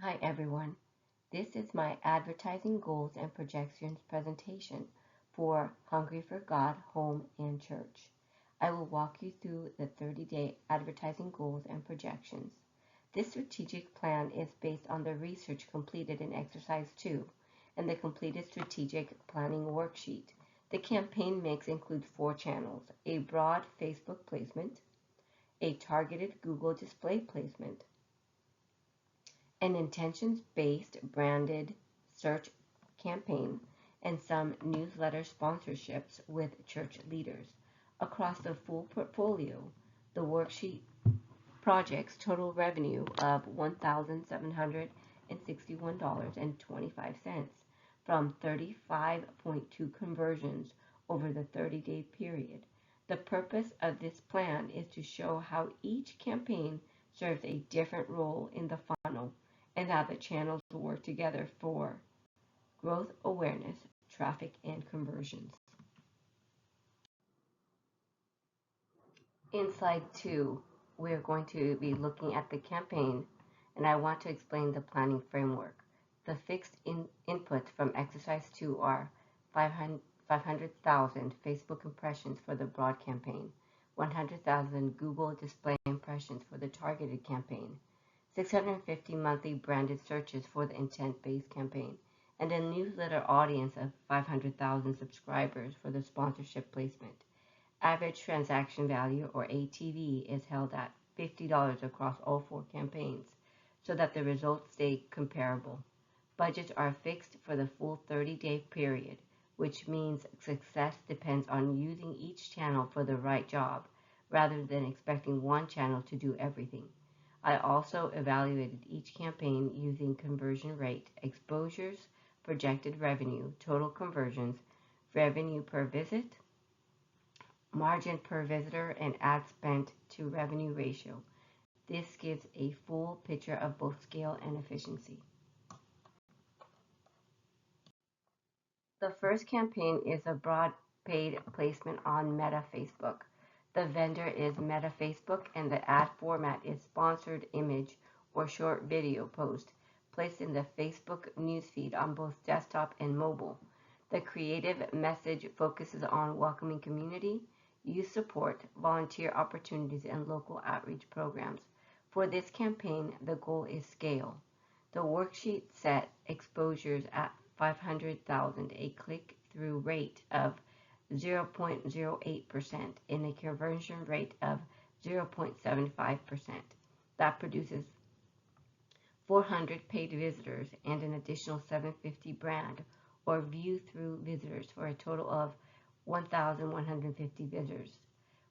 Hi everyone, this is my advertising goals and projections presentation for Hungry for God Home and Church. I will walk you through the 30-day advertising goals and projections. This strategic plan is based on the research completed in Exercise 2 and the completed strategic planning worksheet. The campaign mix includes 4 channels: a broad Facebook placement, a targeted Google display placement, an intentions-based branded search campaign, and some newsletter sponsorships with church leaders. Across the full portfolio, the worksheet projects total revenue of $1,761.25 from 35.2 conversions over the 30-day period. The purpose of this plan is to show how each campaign serves a different role in the funnel and how the channels work together for growth, awareness, traffic, and conversions. In slide 2, we're going to be looking at the campaign, and I want to explain the planning framework. The fixed inputs from exercise 2 are 500,000 Facebook impressions for the broad campaign, 100,000 Google display impressions for the targeted campaign, 650 monthly branded searches for the intent-based campaign, and a newsletter audience of 500,000 subscribers for the sponsorship placement. Average transaction value, or ATV, is held at $50 across all 4 campaigns so that the results stay comparable. Budgets are fixed for the full 30-day period, which means success depends on using each channel for the right job rather than expecting one channel to do everything. I also evaluated each campaign using conversion rate, exposures, projected revenue, total conversions, revenue per visit, margin per visitor, and ad spent to revenue ratio. This gives a full picture of both scale and efficiency. The first campaign is a broad paid placement on Meta Facebook. The vendor is Meta Facebook, and the ad format is sponsored image or short video post placed in the Facebook newsfeed on both desktop and mobile. The creative message focuses on welcoming community, youth support, volunteer opportunities, and local outreach programs. For this campaign, the goal is scale. The worksheet set exposures at 500,000, a click-through rate of 0.08% and a conversion rate of 0.75%. That produces 400 paid visitors and an additional 750 brand or view-through visitors for a total of 1,150 visitors.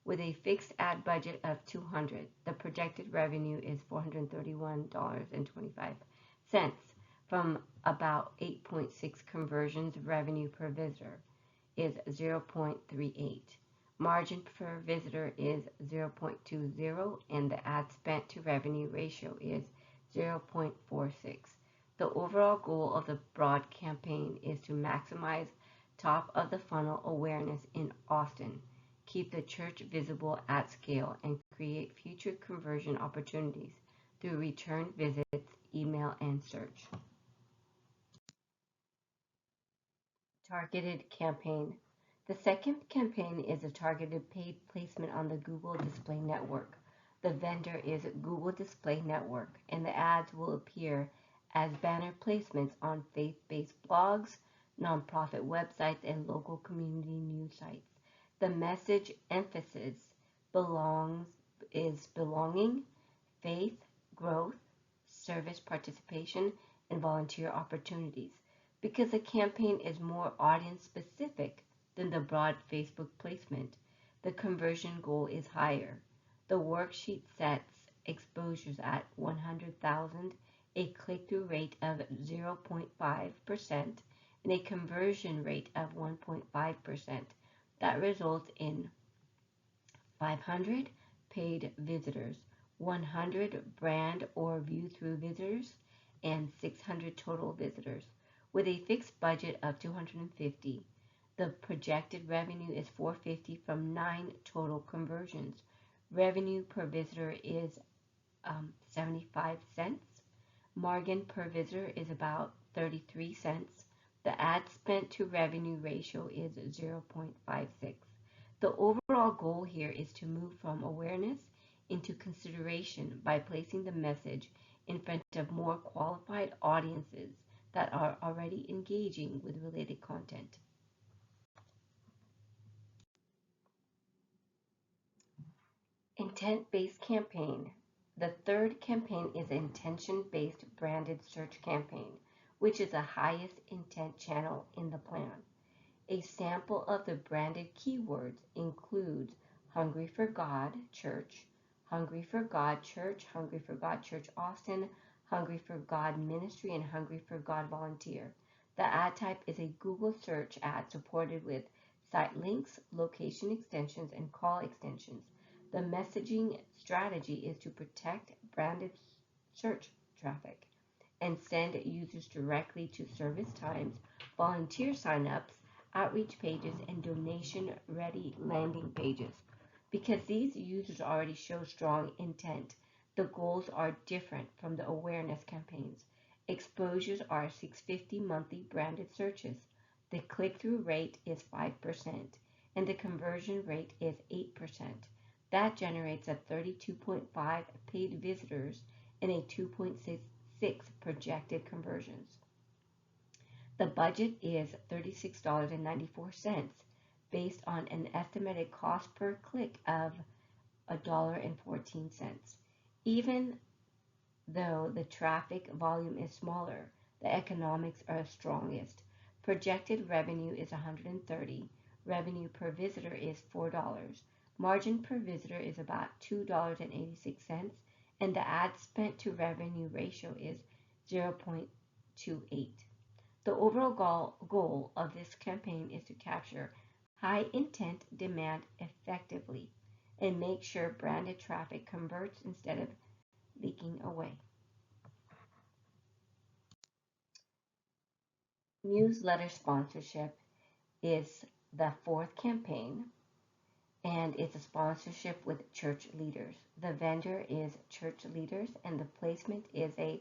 With a fixed ad budget of $200, the projected revenue is $431.25 from about 8.6 conversions. Revenue per visitor is 0.38. Margin per visitor is 0.20, and the ad spent to revenue ratio is 0.46. The overall goal of the broad campaign is to maximize top of the funnel awareness in Austin, keep the church visible at scale, and create future conversion opportunities through return visits, email, and search. Targeted campaign. The second campaign is a targeted paid placement on the Google Display Network. The vendor is Google Display Network, and the ads will appear as banner placements on faith-based blogs, nonprofit websites, and local community news sites. The message emphasis is belonging, faith, growth, service participation, and volunteer opportunities. Because the campaign is more audience specific than the broad Facebook placement, the conversion goal is higher. The worksheet sets exposures at 100,000, a click-through rate of 0.5%, and a conversion rate of 1.5%. That results in 500 paid visitors, 100 brand or view-through visitors, and 600 total visitors. With a fixed budget of $250, the projected revenue is $450 from 9 total conversions. Revenue per visitor is 75 cents. Margin per visitor is about 33 cents. The ad spent to revenue ratio is 0.56. The overall goal here is to move from awareness into consideration by placing the message in front of more qualified audiences that are already engaging with related content. Intent-based campaign. The third campaign is intention-based branded search campaign, which is the highest intent channel in the plan. A sample of the branded keywords includes Hungry for God Church, Hungry for God Church, Hungry for God Church Austin, Hungry for God Ministry, and Hungry for God Volunteer. The ad type is a Google search ad supported with site links, location extensions, and call extensions. The messaging strategy is to protect branded search traffic and send users directly to service times, volunteer signups, outreach pages, and donation-ready landing pages. Because these users already show strong intent, the goals are different from the awareness campaigns. Exposures are 650 monthly branded searches. The click-through rate is 5%, and the conversion rate is 8%. That generates a 32.5 paid visitors and a 2.6 projected conversions. The budget is $36.94 based on an estimated cost per click of $1.14. Even though the traffic volume is smaller, the economics are strongest. Projected revenue is $130. Revenue per visitor is $4. Margin per visitor is about $2.86, and the ad spent to revenue ratio is 0.28. The overall goal of this campaign is to capture high intent demand effectively and make sure branded traffic converts instead of leaking away. Newsletter sponsorship is the fourth campaign, and it's a sponsorship with church leaders. The vendor is church leaders, and the placement is a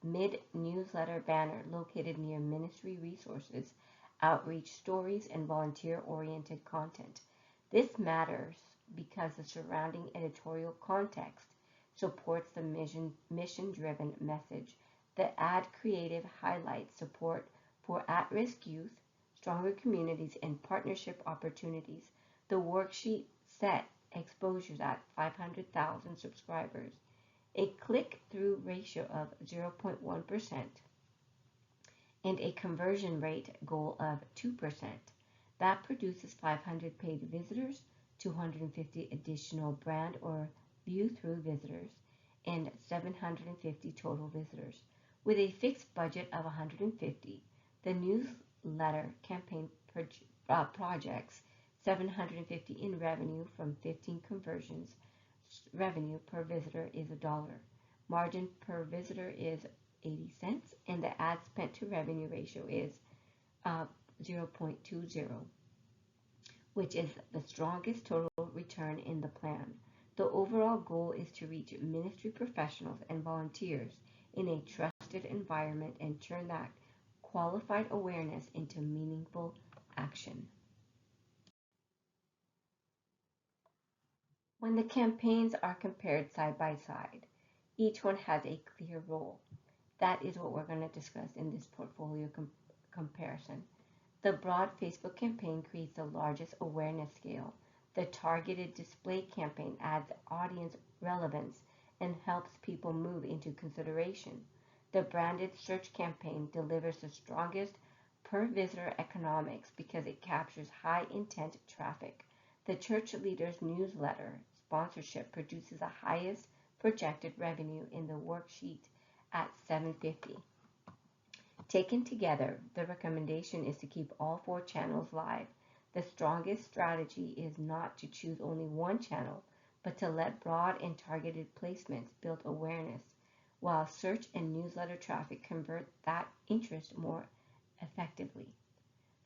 mid-newsletter banner located near ministry resources, outreach stories, and volunteer-oriented content. This matters because the surrounding editorial context supports the mission-driven message. The ad creative highlights support for at-risk youth, stronger communities, and partnership opportunities. The worksheet set exposures at 500,000 subscribers, a click-through ratio of 0.1%, and a conversion rate goal of 2%. That produces 500 paid visitors, 250 additional brand or view-through visitors, and 750 total visitors. With a fixed budget of 150, the newsletter campaign projects 750 in revenue from 15 conversions. Revenue per visitor is $1. Margin per visitor is 80 cents, and the ad spent to revenue ratio is 0.20, which is the strongest total return in the plan. The overall goal is to reach ministry professionals and volunteers in a trusted environment and turn that qualified awareness into meaningful action. When the campaigns are compared side by side, each one has a clear role. That is what we're going to discuss in this portfolio comparison. The broad Facebook campaign creates the largest awareness scale. The targeted display campaign adds audience relevance and helps people move into consideration. The branded search campaign delivers the strongest per visitor economics because it captures high intent traffic. The church leaders newsletter sponsorship produces the highest projected revenue in the worksheet at $750. Taken together, the recommendation is to keep all four channels live. The strongest strategy is not to choose only one channel, but to let broad and targeted placements build awareness, while search and newsletter traffic convert that interest more effectively.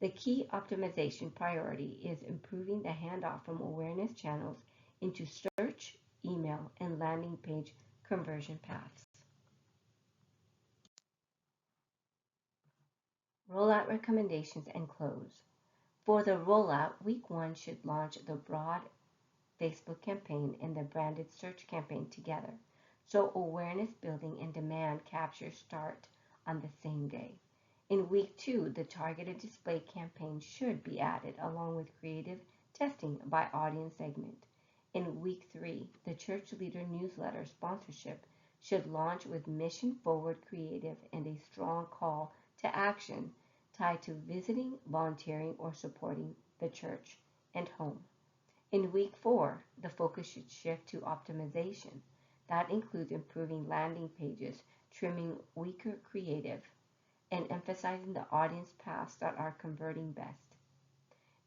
The key optimization priority is improving the handoff from awareness channels into search, email, and landing page conversion paths. Rollout recommendations and close. For the rollout, week 1 should launch the broad Facebook campaign and the branded search campaign together, so awareness building and demand capture start on the same day. In week 2, the targeted display campaign should be added along with creative testing by audience segment. In week 3, the church leader newsletter sponsorship should launch with mission forward creative and a strong call to action tied to visiting, volunteering, or supporting the church and home. In week 4, the focus should shift to optimization. That includes improving landing pages, trimming weaker creative, and emphasizing the audience paths that are converting best.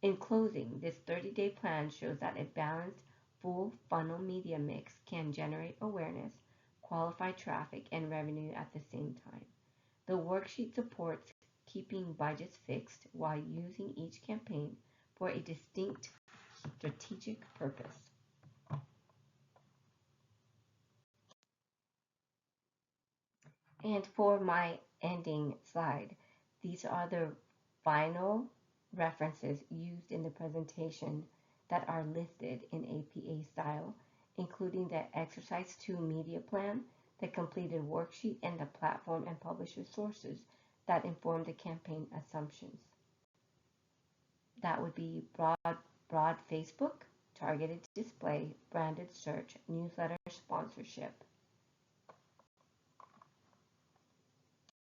In closing, this 30-day plan shows that a balanced, full funnel media mix can generate awareness, qualified traffic, and revenue at the same time. The worksheet supports keeping budgets fixed while using each campaign for a distinct strategic purpose. And for my ending slide, these are the final references used in the presentation that are listed in APA style, including the Exercise 2 media plan, the completed worksheet, and the platform and publisher sources that inform the campaign assumptions. That would be broad Facebook, targeted display, branded search, newsletter sponsorship,